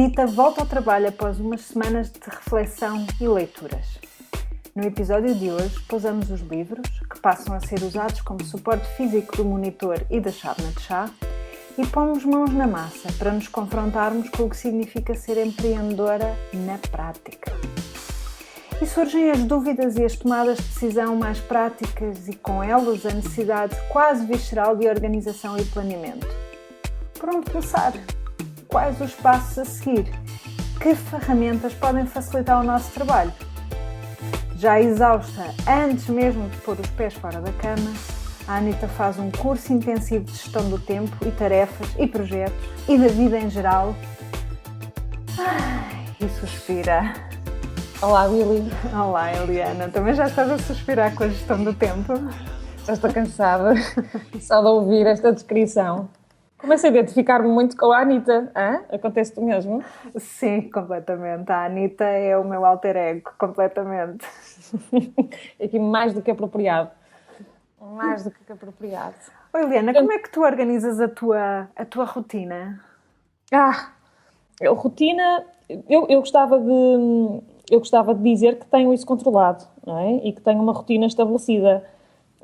Anitta volta ao trabalho após umas semanas de reflexão e leituras. No episódio de hoje, pousamos os livros, que passam a ser usados como suporte físico do monitor e da chávena de chá, e pomos mãos na massa para nos confrontarmos com o que significa ser empreendedora na prática. E surgem as dúvidas e as tomadas de decisão mais práticas e, com elas, a necessidade quase visceral de organização e planeamento. Por onde começar? Quais os passos a seguir? Que ferramentas podem facilitar o nosso trabalho? Já exausta, antes mesmo de pôr os pés fora da cama, a Anitta faz um curso intensivo de gestão do tempo e tarefas e projetos e da vida em geral. E suspira. Olá, Willy. Olá, Eliana. Também já estás a suspirar com a gestão do tempo? Já estou cansada só de ouvir esta descrição. Começo a identificar-me muito com a Anitta. Acontece-te mesmo? Sim, completamente. A Anitta é o meu alter ego, completamente. Aqui mais do que apropriado. Mais do que apropriado. Oi, Eliana, como é que tu organizas a tua rotina? Rotina... Eu gostava de dizer que tenho isso controlado, não é? E que tenho uma rotina estabelecida.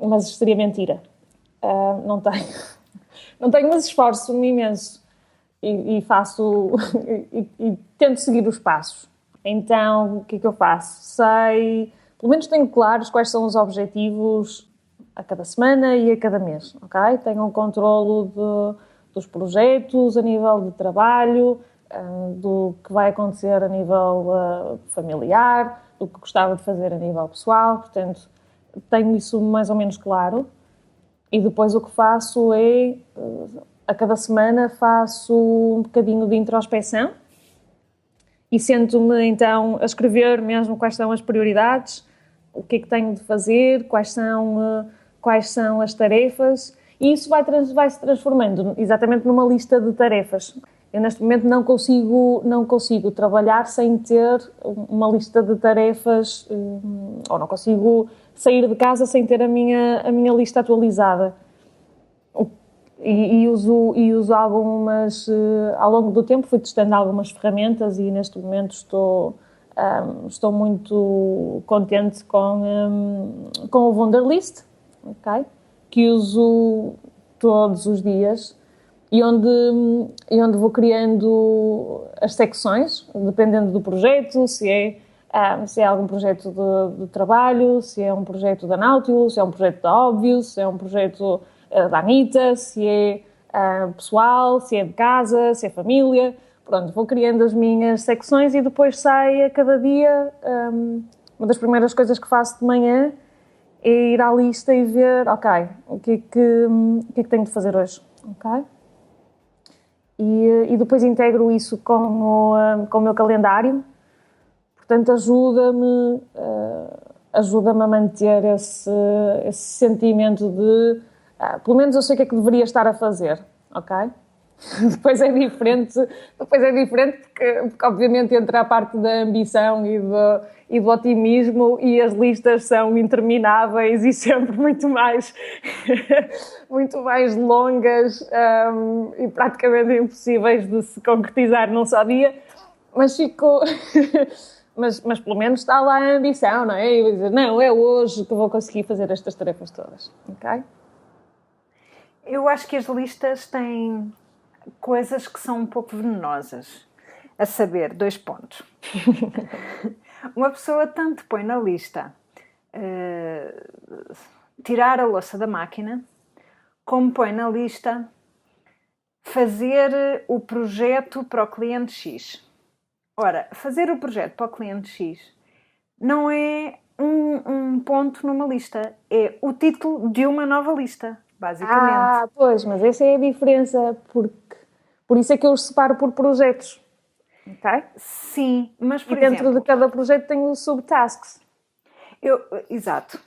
Mas isso seria mentira. Não tenho. Não tenho, mas esforço-me imenso e faço e tento seguir os passos. Então, o que é que eu faço? Pelo menos tenho claros quais são os objetivos a cada semana e a cada mês, ok? Tenho um controlo dos projetos a nível de trabalho, do que vai acontecer a nível familiar, do que gostava de fazer a nível pessoal, portanto, tenho isso mais ou menos claro. E depois o que faço é, a cada semana faço um bocadinho de introspeção e sento-me então a escrever mesmo quais são as prioridades, o que é que tenho de fazer, quais são as tarefas, e isso vai-se transformando exatamente numa lista de tarefas. Eu neste momento não consigo trabalhar sem ter uma lista de tarefas, ou não consigo sair de casa sem ter a minha lista atualizada. E uso algumas, ao longo do tempo fui testando algumas ferramentas e neste momento estou muito contente com o Wunderlist, okay? Que uso todos os dias e onde vou criando as secções, dependendo do projeto, se é algum projeto de trabalho, se é um projeto da Nautilus, se é um projeto da Obvious, se é um projeto da Anitta, se é pessoal, se é de casa, se é família. Pronto, vou criando as minhas secções e depois sai a cada dia. Uma das primeiras coisas que faço de manhã é ir à lista e ver, ok, o que é que tenho de fazer hoje, ok? E depois integro isso com o meu calendário. Portanto, ajuda-me a manter esse sentimento de... pelo menos eu sei o que é que deveria estar a fazer, ok? Depois é diferente porque obviamente entra a parte da ambição e do otimismo e as listas são intermináveis e sempre muito mais longas e praticamente impossíveis de se concretizar num só dia, mas mas pelo menos está lá a ambição, não é? E vou dizer, não, é hoje que vou conseguir fazer estas tarefas todas, ok? Eu acho que as listas têm coisas que são um pouco venenosas. A saber, 2 pontos. Uma pessoa tanto põe na lista tirar a louça da máquina, como põe na lista fazer o projeto para o cliente X. Ora, fazer o projeto para o cliente X não é um ponto numa lista, é o título de uma nova lista, basicamente. Pois, mas essa é a diferença, por isso é que eu os separo por projetos, ok? Sim, mas por exemplo... E dentro de cada projeto tenho subtasks. Exato.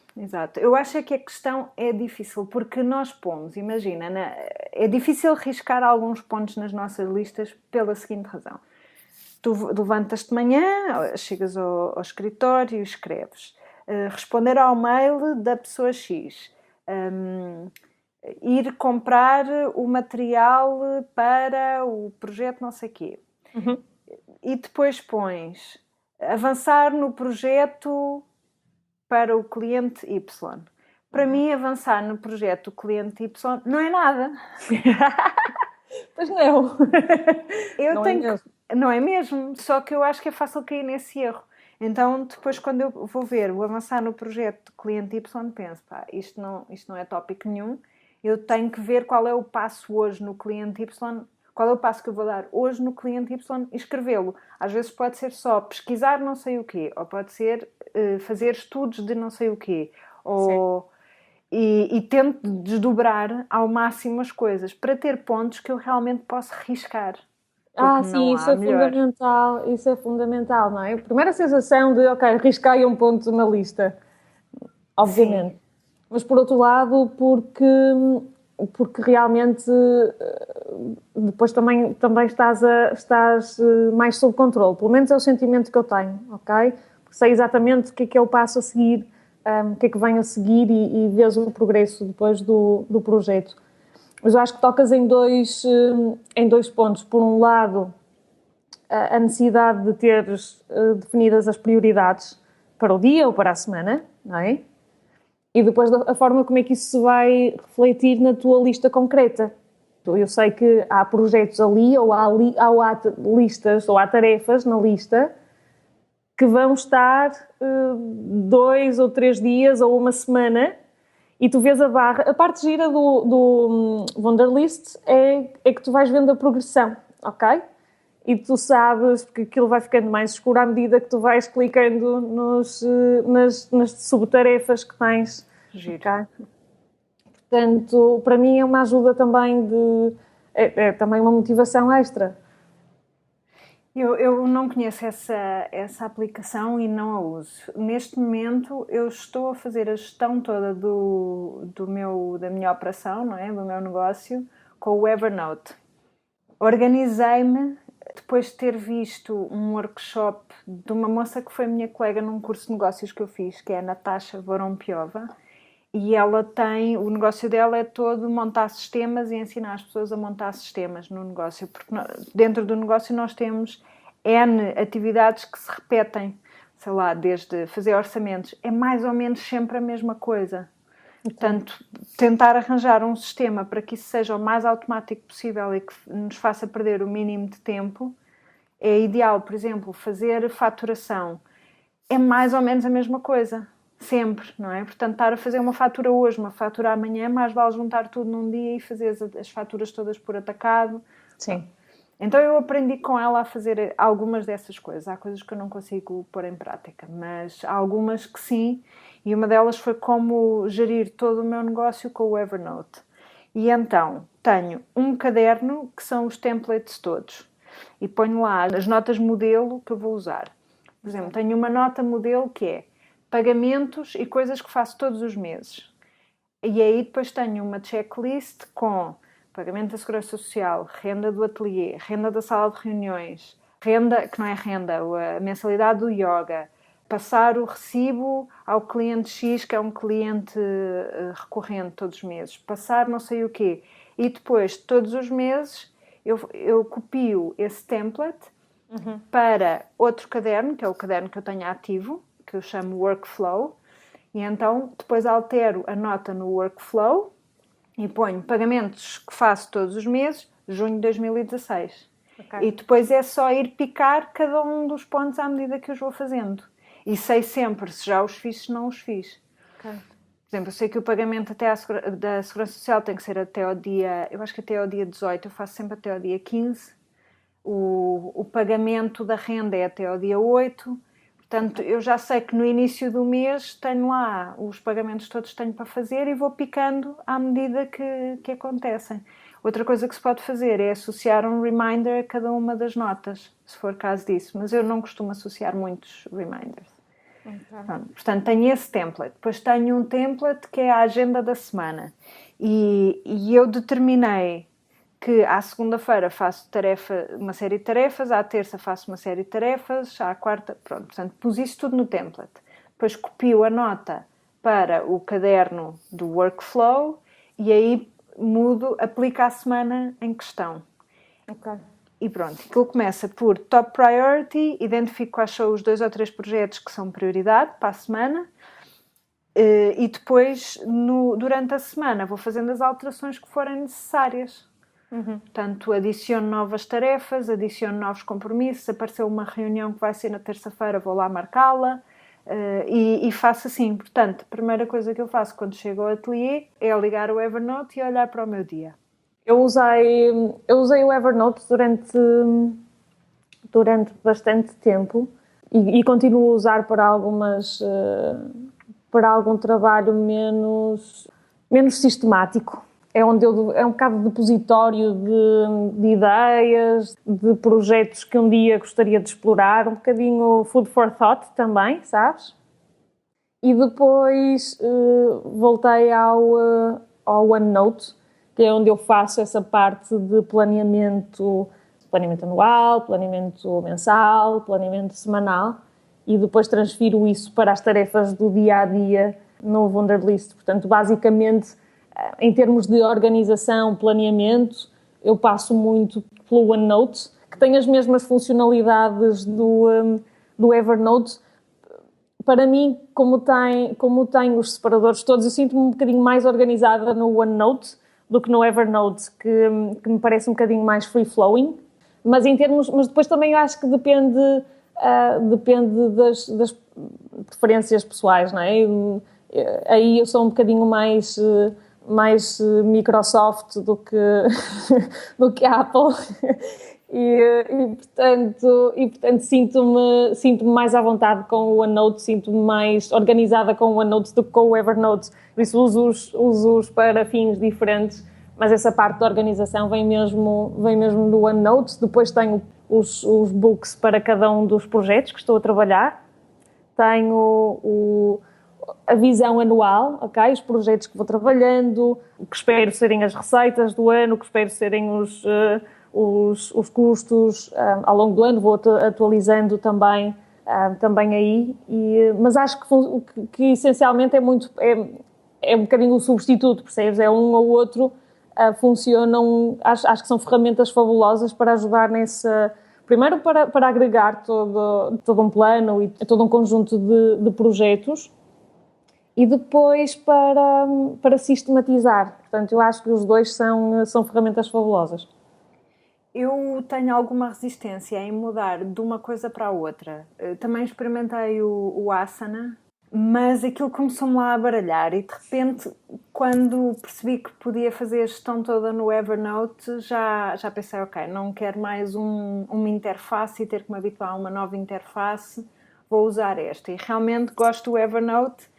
Eu acho que a questão é difícil, porque nós pomos, imagina, é difícil riscar alguns pontos nas nossas listas pela seguinte razão. Tu levantas-te de manhã, chegas ao escritório e escreves. Responder ao mail da pessoa X. Ir comprar o material para o projeto não sei quê. Uhum. e depois pões avançar no projeto para o cliente Y. Para mim, avançar no projeto do cliente Y não é nada. Pois não. Não é mesmo. Não é mesmo, só que eu acho que é fácil cair nesse erro. Então, depois, quando eu vou ver o avançar no projeto do cliente Y, penso, isto não é tópico nenhum. Eu tenho que ver qual é o passo hoje no cliente Y, qual é o passo que eu vou dar hoje no cliente Y e escrevê-lo. Às vezes pode ser só pesquisar não sei o quê, ou pode ser fazer estudos de não sei o quê, e tento desdobrar ao máximo as coisas para ter pontos que eu realmente posso riscar. Sim, isso é fundamental, não é? A primeira sensação de, ok, risquei um ponto na lista, obviamente. Sim. Mas por outro lado, porque realmente depois também estás mais sob controle. Pelo menos é o sentimento que eu tenho, ok? Porque sei exatamente o que é o passo a seguir, o que é que vem a seguir e vês o progresso depois do projeto. Mas eu acho que tocas em dois pontos. Por um lado, a necessidade de teres definidas as prioridades para o dia ou para a semana, não é? E depois a forma como é que isso se vai refletir na tua lista concreta. Eu sei que há projetos ali, ou há listas, ou há tarefas na lista que vão estar 2 ou 3 dias ou uma semana. E tu vês a barra. A parte gira do Wunderlist é que tu vais vendo a progressão, ok? E tu sabes que aquilo vai ficando mais escuro à medida que tu vais clicando nas subtarefas que tens. Giro. Okay? Portanto, para mim é uma ajuda também é também uma motivação extra. Eu não conheço essa aplicação e não a uso. Neste momento eu estou a fazer a gestão toda da minha operação, não é? Do meu negócio, com o Evernote. Organizei-me depois de ter visto um workshop de uma moça que foi minha colega num curso de negócios que eu fiz, que é a Natasha Vorompiova, e o negócio dela é todo montar sistemas e ensinar as pessoas a montar sistemas no negócio, porque dentro do negócio nós temos N atividades que se repetem, sei lá, desde fazer orçamentos, é mais ou menos sempre a mesma coisa. Portanto, tentar arranjar um sistema para que isso seja o mais automático possível e que nos faça perder o mínimo de tempo é ideal. Por exemplo, fazer faturação é mais ou menos a mesma coisa. Sempre, não é? Portanto, estar a fazer uma fatura hoje, uma fatura amanhã, mais vale juntar tudo num dia e fazer as faturas todas por atacado. Sim. Então eu aprendi com ela a fazer algumas dessas coisas. Há coisas que eu não consigo pôr em prática, mas há algumas que sim. E uma delas foi como gerir todo o meu negócio com o Evernote. E então, tenho um caderno que são os templates todos. E ponho lá as notas modelo que eu vou usar. Por exemplo, tenho uma nota modelo que é pagamentos e coisas que faço todos os meses. E aí depois tenho uma checklist com pagamento da Segurança Social, renda do ateliê, renda da sala de reuniões, renda, que não é renda, a mensalidade do yoga, passar o recibo ao cliente X, que é um cliente recorrente todos os meses, passar não sei o quê. E depois, todos os meses, eu copio esse template para outro caderno, que é o caderno que eu tenho ativo, que eu chamo Workflow, e então depois altero a nota no Workflow e ponho pagamentos que faço todos os meses, junho de 2016. Okay. E depois é só ir picar cada um dos pontos à medida que eu os vou fazendo. E sei sempre se já os fiz, se não os fiz. Okay. Por exemplo, eu sei que o pagamento da Segurança Social tem que ser até ao dia, eu acho que até ao dia 18, eu faço sempre até ao dia 15. O pagamento da renda é até ao dia 8. Portanto, eu já sei que no início do mês tenho lá os pagamentos todos que tenho para fazer e vou picando à medida que acontecem. Outra coisa que se pode fazer é associar um reminder a cada uma das notas, se for caso disso. Mas eu não costumo associar muitos reminders. Okay. Portanto, tenho esse template. Depois tenho um template que é a agenda da semana. E eu determinei que à segunda-feira faço uma série de tarefas, à terça faço uma série de tarefas, à quarta, pronto. Portanto, pus isso tudo no template. Depois copio a nota para o caderno do workflow e aí aplico a semana em questão. Okay. E pronto, aquilo começa por top priority, identifico quais são os 2 ou 3 projetos que são prioridade para a semana e depois, durante a semana, vou fazendo as alterações que forem necessárias. Portanto, adiciono novas tarefas, adiciono novos compromissos, apareceu uma reunião que vai ser na terça-feira, vou lá marcá-la e faço assim. Portanto, a primeira coisa que eu faço quando chego ao ateliê é ligar o Evernote e olhar para o meu dia. Eu usei o Evernote durante bastante tempo e continuo a usar para algum trabalho menos sistemático. É onde é um bocado depositório de ideias, de projetos que um dia gostaria de explorar, um bocadinho food for thought também, sabes? E depois voltei ao OneNote, que é onde eu faço essa parte de planeamento anual, planeamento mensal, planeamento semanal, e depois transfiro isso para as tarefas do dia-a-dia no Wunderlist. Portanto, basicamente, em termos de organização, planeamento, eu passo muito pelo OneNote, que tem as mesmas funcionalidades do Evernote. Para mim, como tem os separadores todos, eu sinto-me um bocadinho mais organizada no OneNote do que no Evernote, que me parece um bocadinho mais free-flowing. Mas depois também eu acho que depende das preferências pessoais, não é? Aí eu sou um bocadinho mais Microsoft do que Apple e portanto sinto-me mais à vontade com o OneNote, sinto-me mais organizada com o OneNote do que com o Evernote, por isso uso-os para fins diferentes, mas essa parte da organização vem mesmo no OneNote. Depois tenho os books para cada um dos projetos que estou a trabalhar, tenho a visão anual, ok? Os projetos que vou trabalhando, o que espero serem as receitas do ano, o que espero serem os custos ao longo do ano, vou atualizando também aí, mas acho que essencialmente é um bocadinho o substituto, percebes? É um ou outro, funcionam, acho que são ferramentas fabulosas para ajudar primeiro para agregar todo um plano e todo um conjunto de projetos, e depois para sistematizar. Portanto, eu acho que os dois são ferramentas fabulosas. Eu tenho alguma resistência em mudar de uma coisa para a outra. Também experimentei o Asana, mas aquilo começou-me lá a baralhar e de repente, quando percebi que podia fazer a gestão toda no Evernote, já pensei, ok, não quero mais uma interface e ter que me habituar a uma nova interface, vou usar esta. E realmente gosto do Evernote.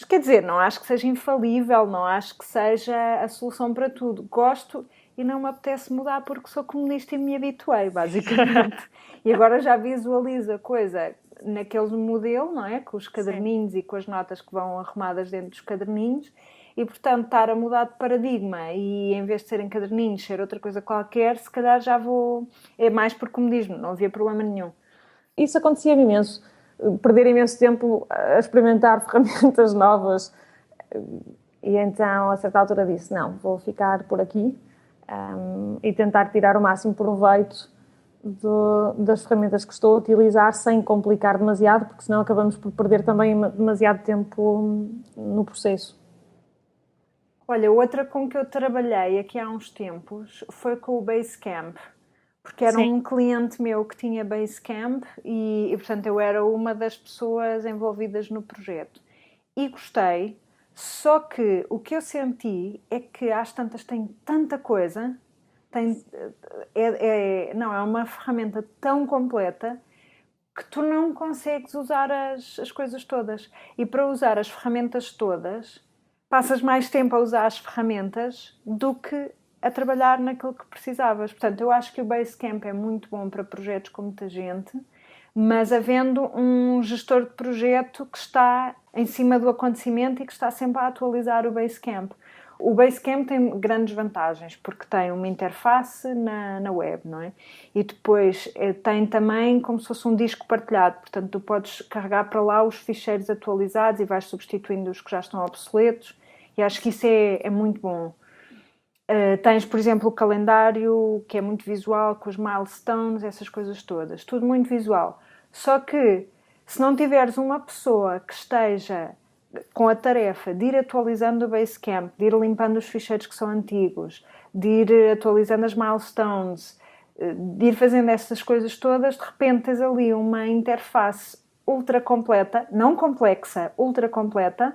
Mas quer dizer, não acho que seja infalível, não acho que seja a solução para tudo. Gosto e não me apetece mudar porque sou comunista e me habituei, basicamente. E agora já visualizo a coisa naquele modelo, não é? Com os caderninhos. Sim. E com as notas que vão arrumadas dentro dos caderninhos. E, portanto, estar a mudar de paradigma e, em vez de serem caderninhos, ser outra coisa qualquer, se calhar já vou... É mais por comodismo, não havia problema nenhum. Isso acontecia imenso. Perder imenso tempo a experimentar ferramentas novas, e então a certa altura disse, não, vou ficar por aqui e tentar tirar o máximo proveito das ferramentas que estou a utilizar sem complicar demasiado, porque senão acabamos por perder também demasiado tempo no processo. Olha, outra com que eu trabalhei aqui há uns tempos foi com o Basecamp. Porque era um cliente meu que tinha Basecamp e, portanto, eu era uma das pessoas envolvidas no projeto. E gostei, só que o que eu senti é que às tantas tem tanta coisa, é uma ferramenta tão completa que tu não consegues usar as coisas todas. E para usar as ferramentas todas, passas mais tempo a usar as ferramentas do que a trabalhar naquilo que precisavas. Portanto, eu acho que o Basecamp é muito bom para projetos com muita gente, mas havendo um gestor de projeto que está em cima do acontecimento e que está sempre a atualizar o Basecamp. O Basecamp tem grandes vantagens, porque tem uma interface na web, não é? E depois tem também como se fosse um disco partilhado, portanto, tu podes carregar para lá os ficheiros atualizados e vais substituindo os que já estão obsoletos, e acho que isso é muito bom. Tens, por exemplo, o calendário, que é muito visual, com os milestones, essas coisas todas. Tudo muito visual. Só que, se não tiveres uma pessoa que esteja com a tarefa de ir atualizando o Basecamp, de ir limpando os ficheiros que são antigos, de ir atualizando as milestones, de ir fazendo essas coisas todas, de repente tens ali uma interface ultra completa, não complexa, ultra completa.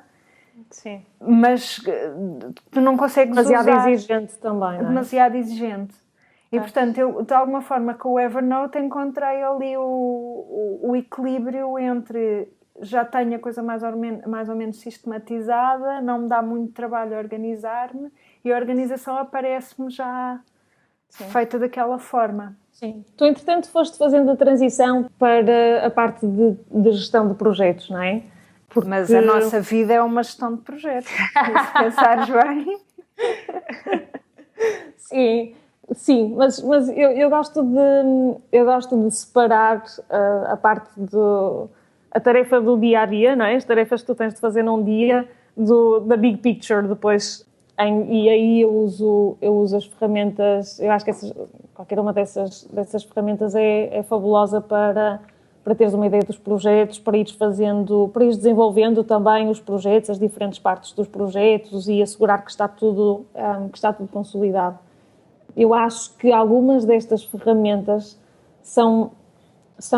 Sim. Mas tu não consegues demasiado usar... exigente também, não é? Demasiado exigente. E, portanto, eu, de alguma forma, com o Evernote encontrei ali o equilíbrio entre já tenho a coisa mais ou menos sistematizada, não me dá muito trabalho organizar-me e a organização aparece-me já feita daquela forma. Sim. Tu, entretanto, foste fazendo a transição para a parte de gestão de projetos, não é? Porque... Mas a nossa vida é uma gestão de projetos. Se pensares bem... Sim, mas eu gosto de separar a parte a tarefa do dia a dia, não é? As tarefas que tu tens de fazer num dia da big picture depois. E aí eu uso as ferramentas. Eu acho que qualquer uma dessas ferramentas é fabulosa para teres uma ideia dos projetos, para ires desenvolvendo também os projetos, as diferentes partes dos projetos e assegurar que está tudo consolidado. Eu acho que algumas destas ferramentas são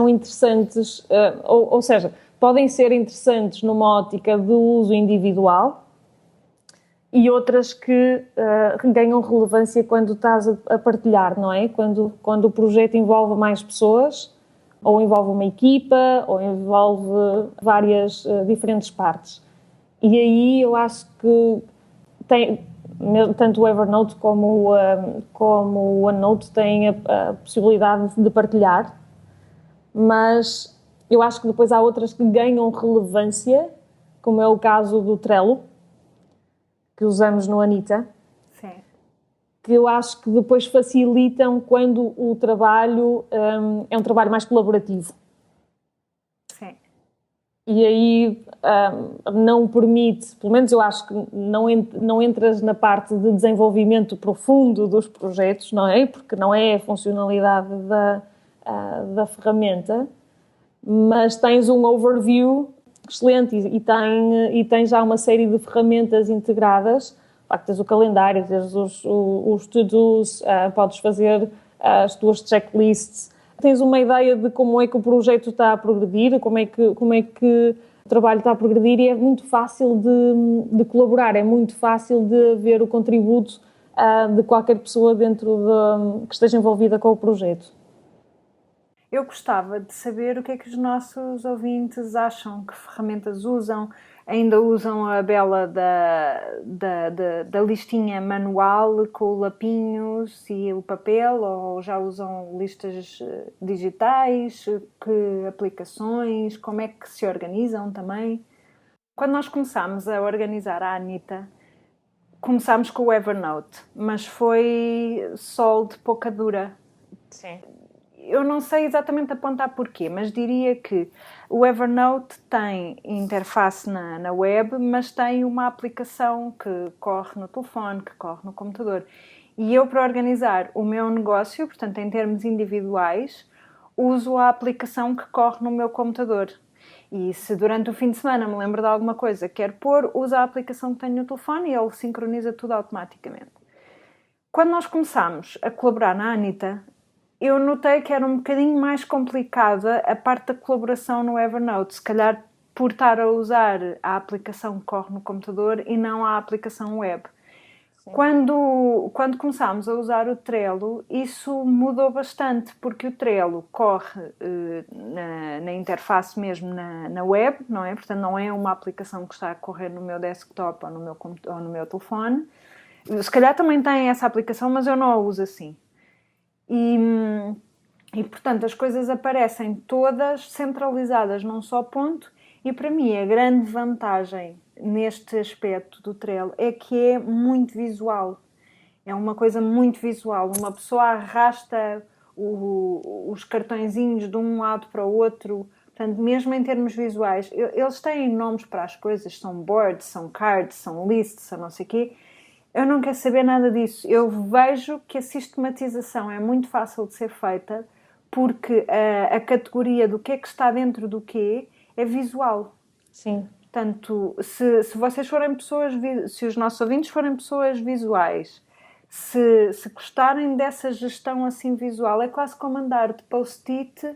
interessantes, ou seja, podem ser interessantes numa ótica de uso individual e outras que ganham relevância quando estás a partilhar, não é? Quando o projeto envolve mais pessoas, ou envolve uma equipa, ou envolve várias diferentes partes. E aí eu acho que tanto o Evernote como o OneNote têm a possibilidade de partilhar, mas eu acho que depois há outras que ganham relevância, como é o caso do Trello, que usamos no Anita. Sim. Que eu acho que depois facilitam quando o trabalho é um trabalho mais colaborativo. Sim. E aí não permite, pelo menos eu acho que não entras na parte de desenvolvimento profundo dos projetos, não é? Porque não é a funcionalidade da ferramenta, mas tens um overview excelente e tem já uma série de ferramentas integradas. Tens o calendário, tens os to-dos, podes fazer as tuas checklists. Tens uma ideia de como é que o projeto está a progredir, como é que o trabalho está a progredir e é muito fácil de colaborar, é muito fácil de ver o contributo de qualquer pessoa que esteja envolvida com o projeto. Eu gostava de saber o que é que os nossos ouvintes acham, que ferramentas usam. Ainda usam a bela da listinha manual com lapinhos e o papel, ou já usam listas digitais? Que aplicações? Como é que se organizam também? Quando nós começámos a organizar a Anita, começámos com o Evernote, mas foi sol de pouca dura. Sim. Eu não sei exatamente apontar porquê, mas diria que o Evernote tem interface na web, mas tem uma aplicação que corre no telefone, que corre no computador. E eu, para organizar o meu negócio, portanto, em termos individuais, uso a aplicação que corre no meu computador. E se durante o fim de semana me lembro de alguma coisa que quero pôr, uso a aplicação que tenho no telefone e ele sincroniza tudo automaticamente. Quando nós começámos a colaborar na Anita, eu notei que era um bocadinho mais complicada a parte da colaboração no Evernote, se calhar por estar a usar a aplicação que corre no computador e não a aplicação web. Quando começámos a usar o Trello, isso mudou bastante, porque o Trello corre na interface mesmo na web, não é? Portanto, não é uma aplicação que está a correr no meu desktop ou no meu telefone. Se calhar também tem essa aplicação, mas eu não a uso assim. E, portanto, as coisas aparecem todas centralizadas num só ponto e, para mim, a grande vantagem neste aspecto do Trello é que é muito visual. É uma coisa muito visual. Uma pessoa arrasta os cartõezinhos de um lado para o outro. Portanto, mesmo em termos visuais, eles têm nomes para as coisas. São boards, são cards, são lists, são não sei o quê. Eu não quero saber nada disso. Eu vejo que a sistematização é muito fácil de ser feita porque a categoria do que é que está dentro do quê é visual. Sim. Portanto, se vocês forem pessoas, se os nossos ouvintes forem pessoas visuais, se gostarem dessa gestão assim visual, é quase como andar de post-it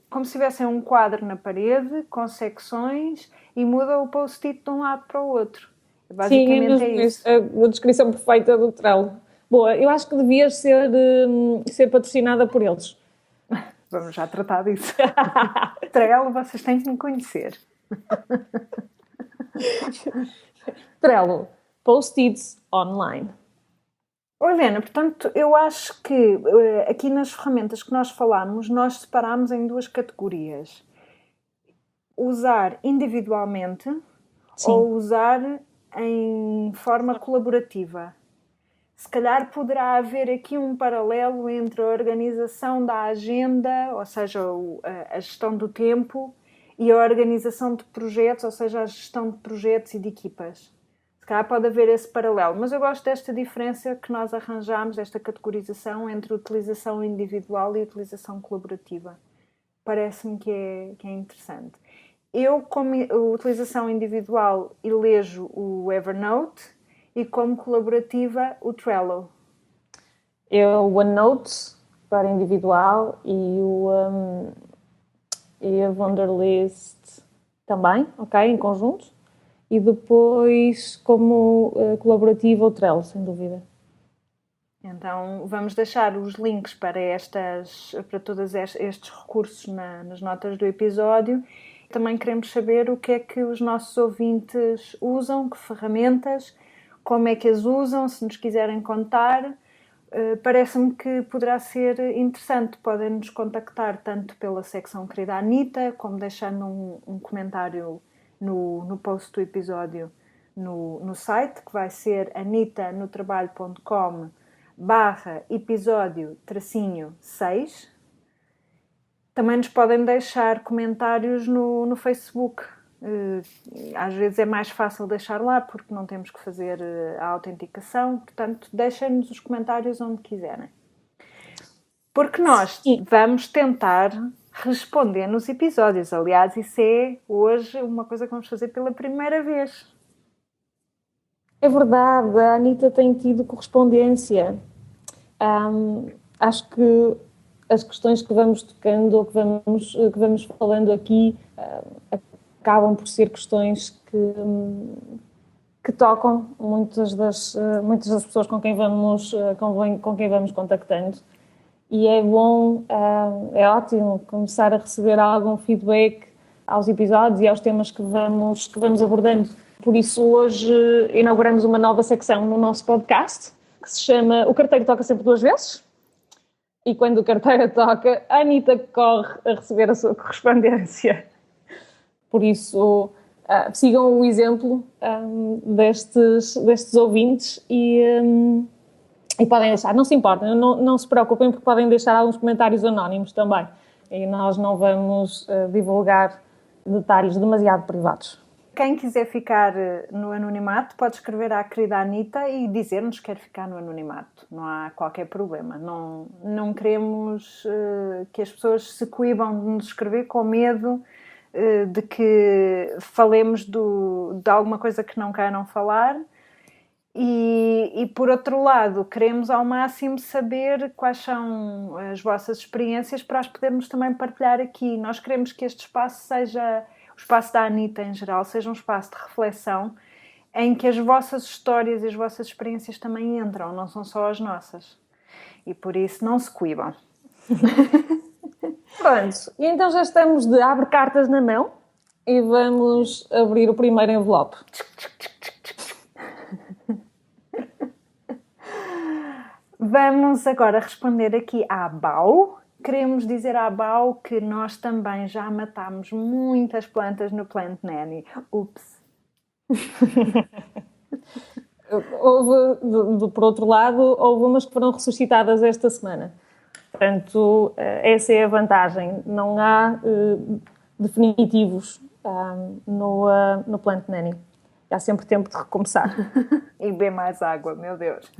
como se tivessem um quadro na parede com secções e muda o post-it de um lado para o outro. Basicamente é isso. É a descrição perfeita do Trello. Boa, eu acho que devias ser patrocinada por eles. Vamos já tratar disso. Trello, vocês têm que me conhecer. Trello, post-its online. Helena, portanto, eu acho que aqui nas ferramentas que nós falámos, nós separámos em duas categorias. Usar individualmente Sim. ou usar em forma colaborativa. Se calhar poderá haver aqui um paralelo entre a organização da agenda, ou seja, a gestão do tempo, e a organização de projetos, ou seja, a gestão de projetos e de equipas. Se calhar pode haver esse paralelo, mas eu gosto desta diferença que nós arranjamos, desta categorização entre utilização individual e utilização colaborativa. Parece-me que é interessante. Eu, como utilização individual, elejo o Evernote e como colaborativa o Trello. Eu o OneNote para individual e a Wunderlist também, ok, em conjunto. E depois, como colaborativa, o Trello, sem dúvida. Então, vamos deixar os links para todos estes recursos nas notas do episódio. Também queremos saber o que é que os nossos ouvintes usam, que ferramentas, como é que as usam, se nos quiserem contar. Parece-me que poderá ser interessante. Podem nos contactar tanto pela secção Querida Anita, como deixando um comentário no post do episódio no site, que vai ser anitanotrabalho.com/episódio-6. Também nos podem deixar comentários no Facebook. Às vezes é mais fácil deixar lá porque não temos que fazer a autenticação. Portanto, deixem-nos os comentários onde quiserem. Porque nós vamos tentar responder nos episódios. Aliás, isso é hoje uma coisa que vamos fazer pela primeira vez. É verdade, a Anita tem tido correspondência. Acho que as questões que vamos tocando ou que vamos falando aqui acabam por ser questões que tocam muitas das pessoas com quem vamos contactando. E é bom, é ótimo começar a receber algum feedback aos episódios e aos temas que vamos abordando. Por isso, hoje inauguramos uma nova secção no nosso podcast que se chama O Carteiro Toca Sempre Duas Vezes. E quando o carteiro toca, a Anita corre a receber a sua correspondência. Por isso, sigam o exemplo destes ouvintes e podem deixar, não se importem, não se preocupem porque podem deixar alguns comentários anónimos também. E nós não vamos divulgar detalhes demasiado privados. Quem quiser ficar no anonimato pode escrever à querida Anita e dizer-nos que quer ficar no anonimato. Não há qualquer problema. Não queremos que as pessoas se coibam de nos escrever com medo de que falemos de alguma coisa que não queiram falar. E por outro lado, queremos ao máximo saber quais são as vossas experiências para as podermos também partilhar aqui. Nós queremos que este espaço seja... o espaço da Anita em geral, seja um espaço de reflexão em que as vossas histórias e as vossas experiências também entram, não são só as nossas. E por isso não se coibam. Pronto, e então já estamos de abre cartas na mão e vamos abrir o primeiro envelope. Vamos agora responder aqui à Bau. Queremos dizer à Bau que nós também já matámos muitas plantas no Plant Nanny. Ups! Por outro lado, houve umas que foram ressuscitadas esta semana. Portanto, essa é a vantagem. Não há definitivos no Plant Nanny. há sempre tempo de recomeçar. E beber mais água, meu Deus.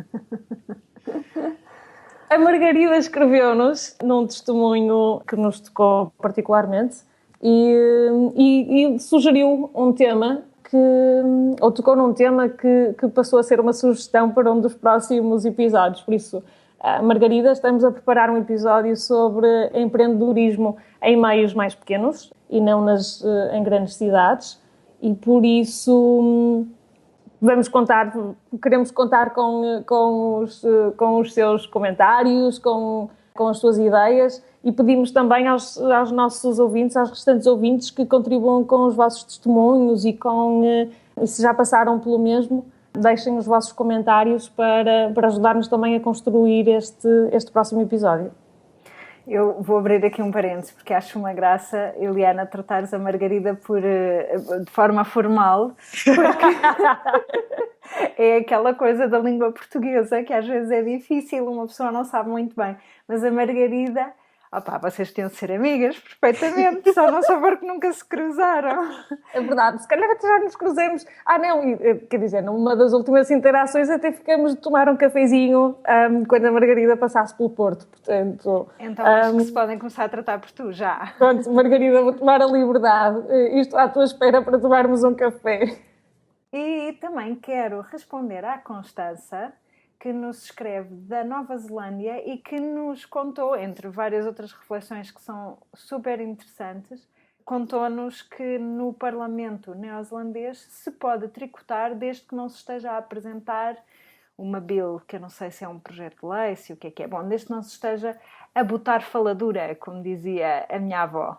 A Margarida escreveu-nos num testemunho que nos tocou particularmente e sugeriu um tema ou tocou num tema que passou a ser uma sugestão para um dos próximos episódios. Por isso, Margarida, estamos a preparar um episódio sobre empreendedorismo em meios mais pequenos e não em grandes cidades, e por isso queremos contar com os seus comentários, com as suas ideias, e pedimos também aos nossos ouvintes, aos restantes ouvintes, que contribuam com os vossos testemunhos e se já passaram pelo mesmo, deixem os vossos comentários para ajudar-nos também a construir este próximo episódio. Eu vou abrir aqui um parênteses, porque acho uma graça, Eliana, tratares a Margarida de forma formal, porque é aquela coisa da língua portuguesa que às vezes é difícil, uma pessoa não sabe muito bem, mas a Margarida... vocês têm de ser amigas perfeitamente, só não só porque nunca se cruzaram. É verdade, se calhar até já nos cruzamos. Quer dizer, numa das últimas interações até ficamos de tomar um cafezinho quando a Margarida passasse pelo Porto, portanto... Então acho que se podem começar a tratar por tu, já. Pronto, Margarida, vou tomar a liberdade. Estou à tua espera para tomarmos um café. E também quero responder à Constança, que nos escreve da Nova Zelândia e que nos contou, entre várias outras reflexões que são super interessantes, contou-nos que no Parlamento neozelandês se pode tricotar desde que não se esteja a apresentar uma bill, que eu não sei se é um projeto de lei, se o que é. Bom, desde que não se esteja a botar faladura, como dizia a minha avó.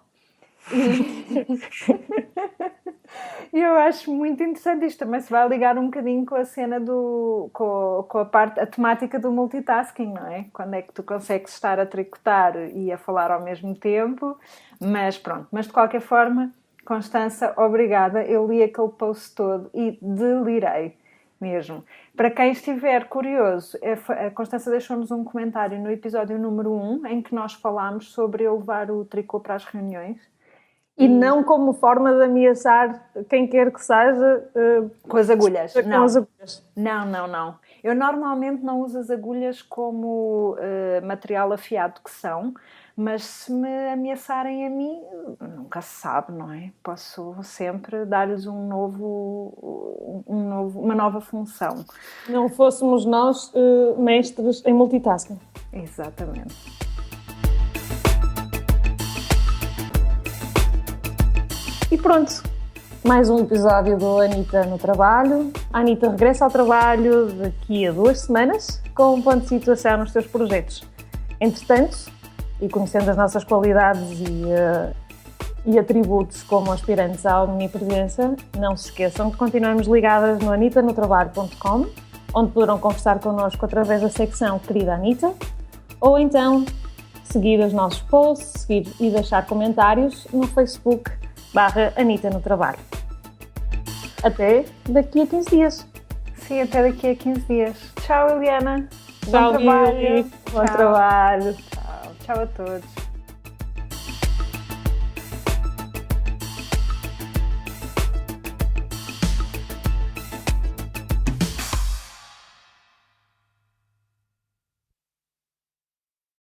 E eu acho muito interessante isto. Também se vai ligar um bocadinho com a cena a temática do multitasking, não é? Quando é que tu consegues estar a tricotar e a falar ao mesmo tempo. Mas pronto, mas de qualquer forma, Constança, obrigada. Eu li aquele post todo e delirei mesmo. Para quem estiver curioso, a Constança deixou-nos um comentário no episódio número 1, em que nós falámos sobre eu levar o tricô para as reuniões. E não como forma de ameaçar quem quer que seja... com as agulhas. Não. As agulhas. Não. Eu normalmente não uso as agulhas como material afiado que são, mas se me ameaçarem a mim, nunca se sabe, não é? Posso sempre dar-lhes uma nova função. Não fôssemos nós mestres em multitasking. Exatamente. E pronto, mais um episódio do Anitta no Trabalho. A Anitta regressa ao trabalho daqui a 2 semanas com um ponto de situação nos seus projetos. Entretanto, e conhecendo as nossas qualidades e atributos como aspirantes à omnipresença, não se esqueçam que continuamos ligadas no anitanotrabalho.com, onde poderão conversar connosco através da secção Querida Anitta, ou então seguir os nossos posts, seguir e deixar comentários no Facebook/Anitta no Trabalho. Até daqui a 15 dias. Sim, até daqui a 15 dias. Tchau, Eliana. Tchau, Bom trabalho. Bom trabalho. Tchau a todos.